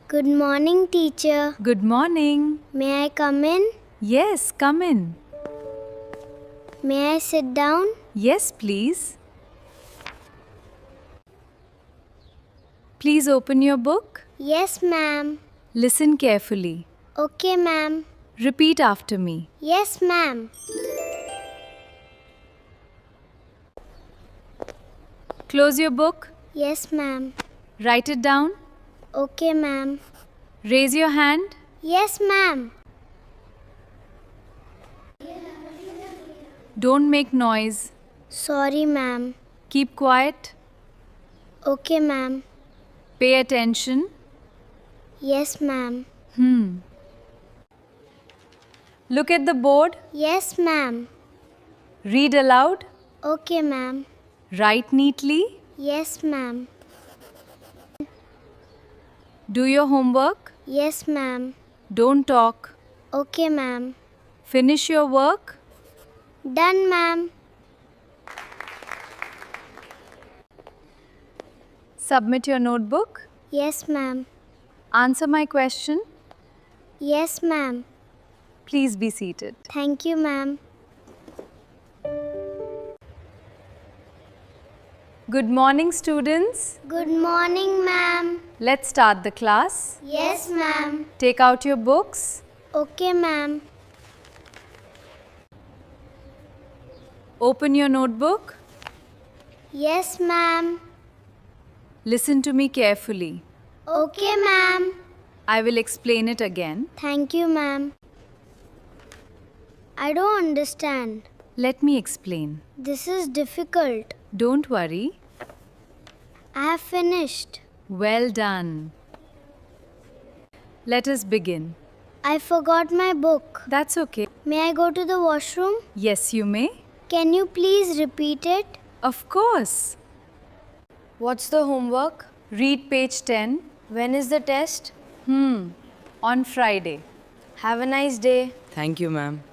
Good morning, teacher. Good morning. May I come in? Yes, come in. May I sit down? Yes, please. Please open your book. Yes, ma'am. Listen carefully. Okay, ma'am. Repeat after me. Yes, ma'am. Close your book. Yes, ma'am. Write it down. Okay, ma'am. Raise your hand. Yes, ma'am. Don't make noise. Sorry, ma'am. Keep quiet. Okay, ma'am. Pay attention. Yes, ma'am. Look at the board. Yes, ma'am. Read aloud. Okay, ma'am. Write neatly. Yes, ma'am. Do your homework. Yes, ma'am. Don't talk. Okay, ma'am. Finish your work. Done, ma'am. Submit your notebook. Yes, ma'am. Answer my question. Yes, ma'am. Please be seated. Thank you, ma'am. Good morning, students. Good morning, ma'am. Let's start the class. Yes, ma'am. Take out your books. Okay, ma'am. Open your notebook. Yes, ma'am. Listen to me carefully. Okay, ma'am. I will explain it again. Thank you, ma'am. I don't understand. Let me explain. This is difficult. Don't worry. I have finished. Well done. Let us begin. I forgot my book. That's okay. May I go to the washroom? Yes, you may. Can you please repeat it? Of course. What's the homework? Read page 10. When is the test? On Friday. Have a nice day. Thank you, ma'am.